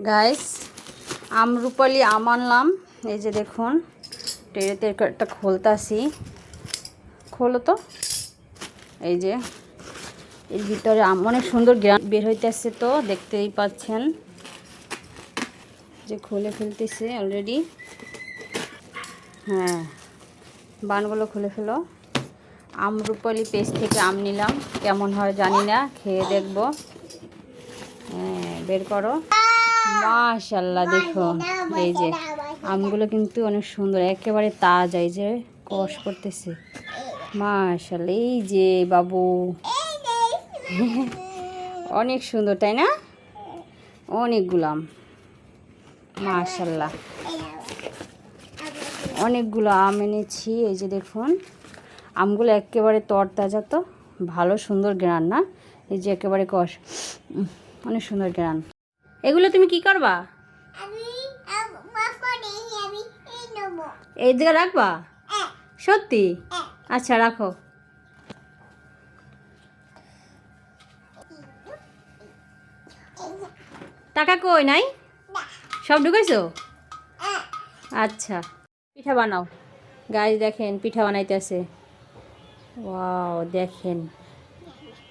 Guys Amrapali আম আনলাম। এই যে দেখুন ট্রেতে একটা খুলতাছি, খোলো তো। এই যে এর ভিতরে আম অনেক সুন্দর গ্রান বের হইতেছে, তো দেখতেই পাচ্ছেন যে খুলে ফেলতেছে অলরেডি। হ্যাঁ, বানগুলো খুলে ফেলো। আমরুপালি পেস্ট থেকে আম নিলাম, কেমন হয় জানি না, খেয়ে দেখব। হ্যাঁ, বের করো। মাশাআল্লাহ, দেখুন এই যে আমগুলো কিন্তু অনেক সুন্দর, একেবারে তাজা। এই যে কষ করতেছে, মাশাআল্লাহ। এই যে বাবু অনেক সুন্দর, তাই না? অনেকগুলো আম, মাশাআল্লাহ, অনেকগুলো আম এনেছি। এই যে দেখুন আমগুলো একেবারে তরতাজা, তো ভালো সুন্দর গ্রান না? এই যে একেবারে কষ, অনেক সুন্দর গ্রান। এগুলো তুমি কি করবা? এই দিকে রাখবা? সত্যি? আচ্ছা, রাখো। টাকা কই নাই? সব ঢুকাইছো? আচ্ছা, পিঠা বানাও। গাইস দেখেন পিঠা বানাইতেছে। ওয়াও, দেখেন।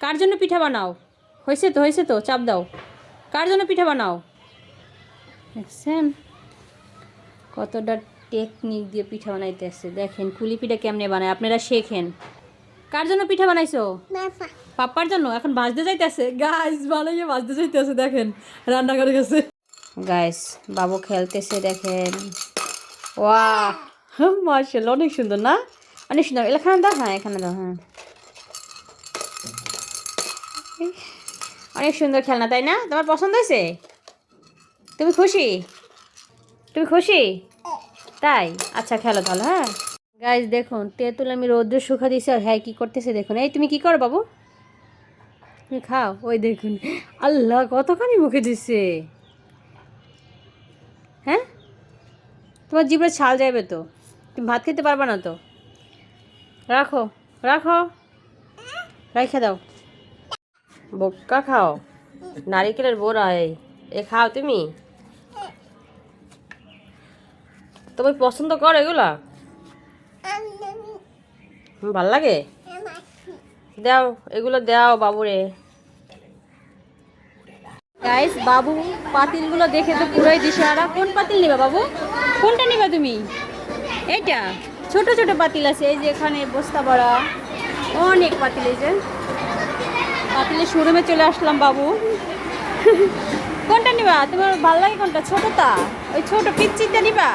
কার জন্য পিঠা বানাও? হয়েছে তো, হয়েছে তো, চাপ দাও। কার জন্য পিঠা বানাও? দেখছেন কতটা টেকনিক দিয়ে পিঠা বানাইতেছে। দেখেন কুলি পিঠা কেমনে বানায়, আপনারা শেখেন। কার জন্য পিঠা বানাইছো? পাপ্পার জন্য। এখন ভাজতে যাইতেছে গাইস, বানাইয়ে ভাজতে যাইতেছে। দেখেন রান্না করে গেছে। গাইস বাবু খেলতেছে, দেখেন। ওয়াও, মাশাআল্লাহ, অনেক সুন্দর না? অনেক সুন্দর। এখানে দাও, হ্যাঁ এখানে দাও। হ্যাঁ, অনেক সুন্দর খেলনা, তাই না? তোমার পছন্দ হয়েছে? তুমি খুশি? তুমি খুশি? তাই? আচ্ছা, খেলো তাহলে। হ্যাঁ গাইস দেখুন তেঁতুল আমি রৌদ্রে শুকা দিয়েছি, আর হ্যাঁ কী করতেছে দেখুন। এই তুমি কি করো বাবু? তুমি খাও। ওই দেখুন, আল্লাহ কতখানি মুখে দিচ্ছে। হ্যাঁ, তোমার জিভে ছাল যাবে তো, তুমি ভাত খেতে পারবে না তো। রাখো, রাখো, রাইখে দাও। বোক্কা খাও, নারিকেলের বোরা। এ খাও তুমি? তুমি পছন্দ করো এগুলা? ভাল লাগে? দাও, এগুলো দাও বাবুরে। গাইস বাবু পাতিলগুলো দেখে তো পুরোই দিশেহারা। কোন পাতিল নিবা বাবু? কোনটা নিবা তুমি? এইটা? ছোট ছোট পাতিল আছে, এই যে এখানে বস্তা ভরা অনেক পাতিল। এই যে পাতিলের শোরুমে চলে আসলাম বাবু। কোনটা নিবা? তোমার ভালো লাগে কোনটা? ছোটটা? ওই ছোট পিচ্চিটা নিবা?